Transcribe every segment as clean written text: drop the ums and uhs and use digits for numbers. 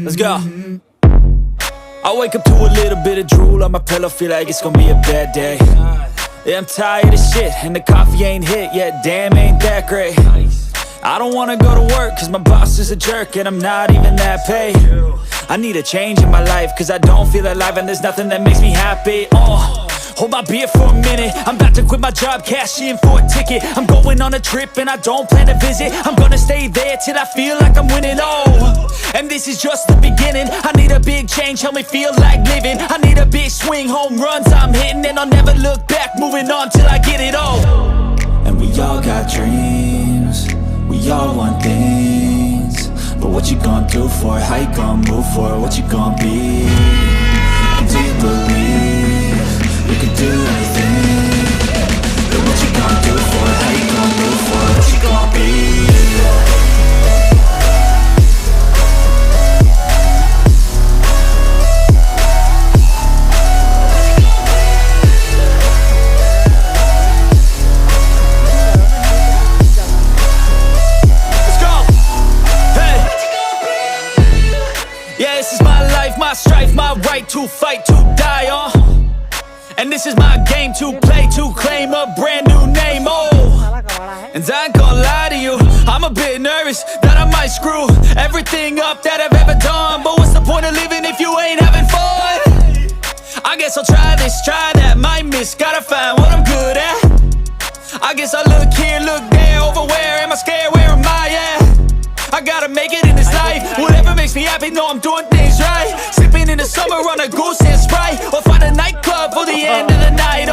Let's go. I wake up to a little bit of drool on my pillow, feel like it's gonna be a bad day. Yeah, I'm tired of shit, and the coffee ain't hit yet, damn, ain't that great. I don't wanna go to work, cause my boss is a jerk, and I'm not even that paid. I need a change in my life, cause I don't feel alive, and there's nothing that makes me happy. Hold my beer for a minute, I'm about to quit my job, cash in for a ticket. I'm going on a trip and I don't plan to visit. I'm gonna stay there till I feel like I'm winning, and this is just the beginning. I need a big change, help me feel like living. I need a big swing, home runs I'm hitting, and I'll never look back, moving on till I get it all. And we all got dreams, we all want things, but what you gonna do for it? How you gonna move for it? What you gonna be? And do you believe you can do anything? But what you gonna do for it? How you gonna move for it? What you gonna be? Yeah, this is my life, my strife, my right to fight, to die on. And this is my game to play, to claim a brand new name, And I ain't gonna lie to you, I'm a bit nervous that I might screw everything up that I've ever done. But what's the point of living if you ain't having fun? I guess I'll try this, try that, might miss, gotta find what I'm good at. I guess I look here, look there, over where am I scared, where am I at? I gotta make it in this life, whatever makes me happy, know I'm doing things right. Sipping in the summer on a goose and Sprite, or find a nightclub for the end of the night,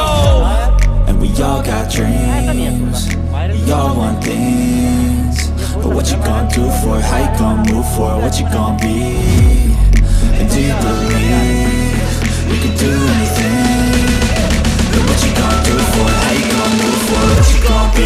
And we all got dreams, we all want things, but what you gonna do for it? How you gonna move for it? What you gonna be? And do you believe you can do anything? But what you gonna do for it? How you gonna move for it? What you gonna be?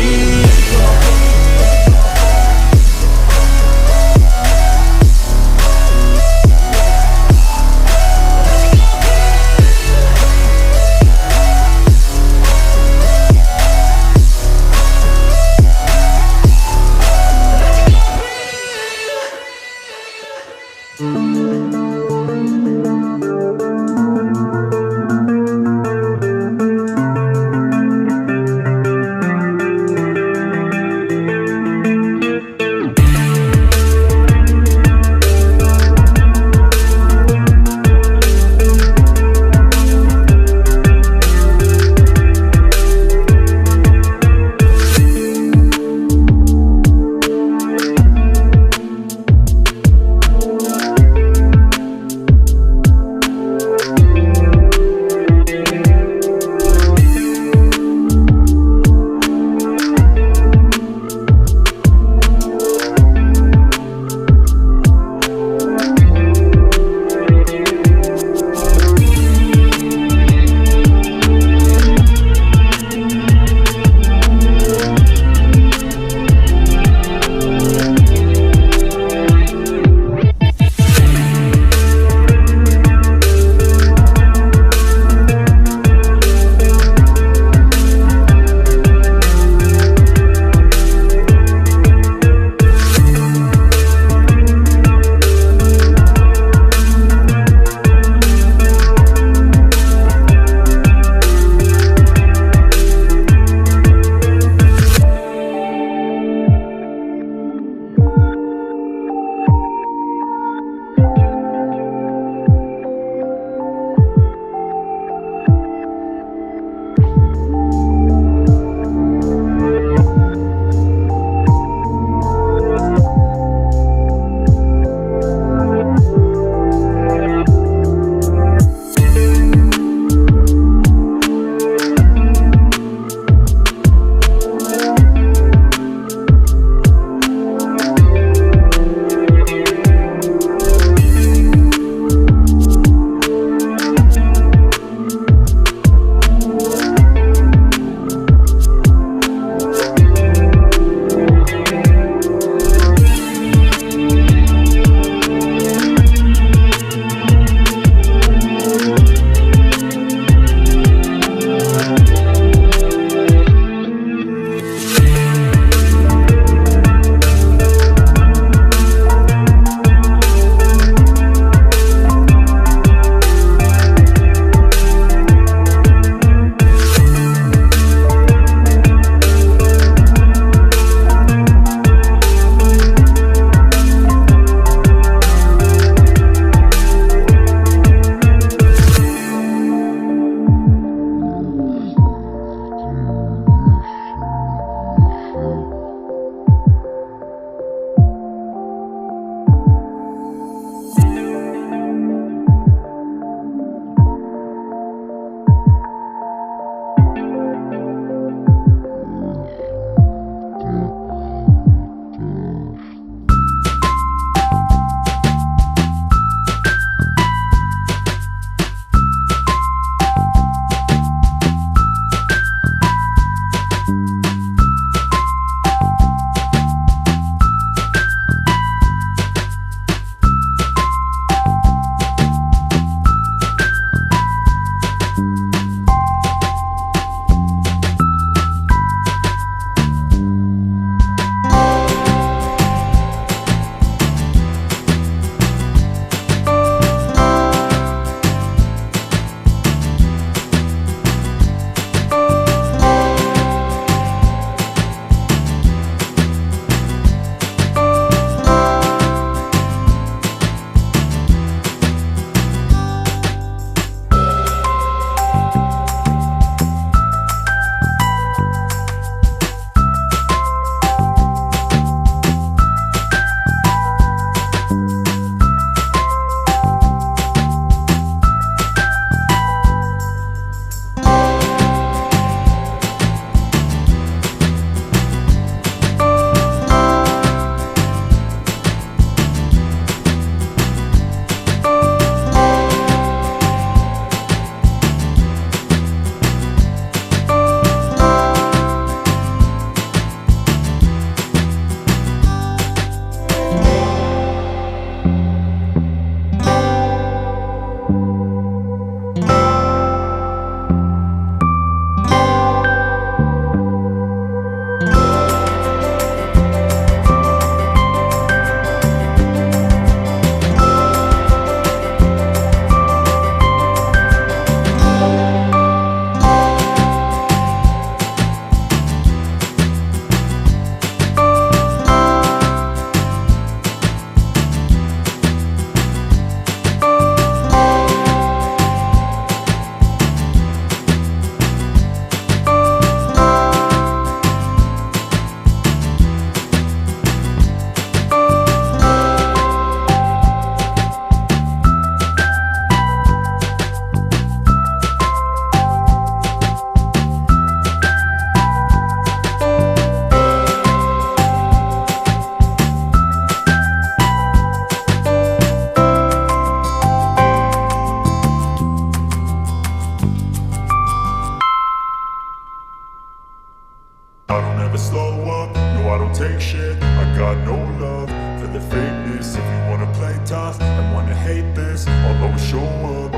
never slow up, no I don't take shit. I got no love for the fakeness. If you wanna play tough and wanna hate this, I'll always show up.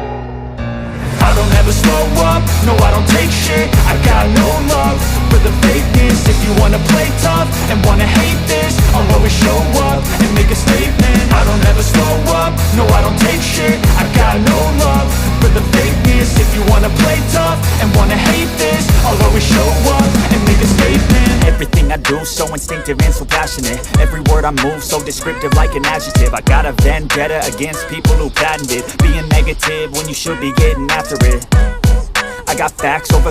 I don't ever slow up, no I don't take shit. I got no love for the fakeness. If you wanna play tough and wanna hate this, I'll always show up and make a statement. I don't ever slow up, no I don't take shit. I got no love for the fakeness. If you wanna play tough and wanna hate this, I'll always show up and make a statement. Everything I do so instinctive and so passionate. Every word I move so descriptive like an adjective. I got a vendetta against people who patented being negative when you should be getting after it. I got facts over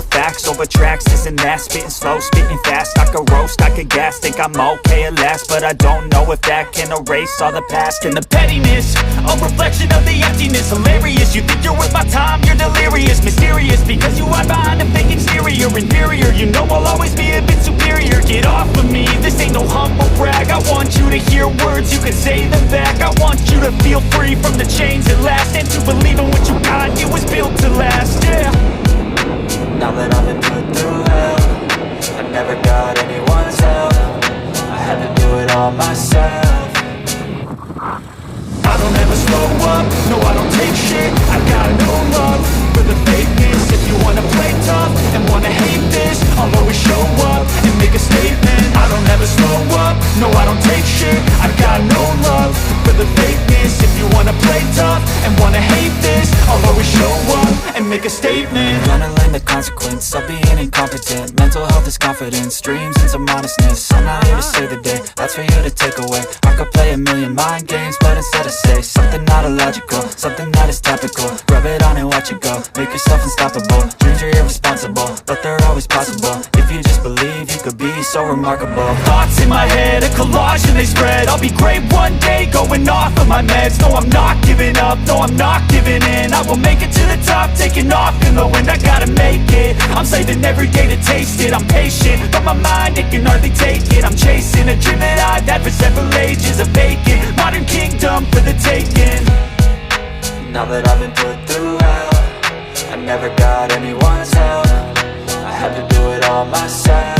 tracks, this and that. Spitting slow, spitting fast. I could roast, I could gas. Think I'm okay at last, but I don't know if that can erase all the past. And the pettiness, a reflection of the emptiness. Hilarious, you think you're worth my time, you're delirious. Mysterious, because you hide behind a fake exterior. Inferior, you know I'll always be a bit superior. Get off of me, this ain't no humble brag. I want you to hear words, you can say them back. I want you to feel free from the chains at last, and to believe in what you got, it was built to last, yeah. Now that I've been put through hell, I never got anyone's help. I had to do it all myself. I don't ever slow up, no I don't take shit. I got no love for the fakeness. If you wanna play tough and wanna hate this, I'll always show up and make a statement. I don't ever slow up, no I don't take shit. I got no love for the fakeness. If you wanna play tough and wanna hate this, I'll always show up and make a statement. Gonna learn the consequence of being incompetent. Mental health is confidence, dreams and some modestness. I'm not here to save the day, that's for you to take away. I could play a million mind games, but instead I say something not illogical, something that is topical. Rub it on and watch it go, make yourself unstoppable. Dreams are irresponsible, but they're always possible. If you just believe, you could be so remarkable. Thoughts in my head, a collage and they spread. I'll be great one day, going off of my meds. No, I'm not giving up, no, I'm not giving in. I will make it to the top, taking off in the wind. I gotta make it, I'm saving every day to taste it. I'm patient, but my mind, it can hardly take it. I'm chasing a dream that I've had for several ages. A vacant, modern kingdom for the taking. Now that I've been put through hell, I never got anyone's help. I had to do it all myself.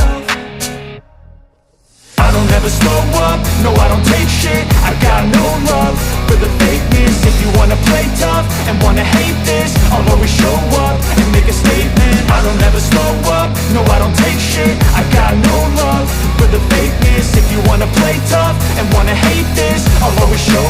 I don't ever slow up, no I don't take shit. I got no love for the fakeness. If you wanna play tough and wanna hate this, I'll always show up and make a statement. I don't ever slow up, no I don't take shit. I got no love for the fakeness. If you wanna play tough and wanna hate this, I'll always show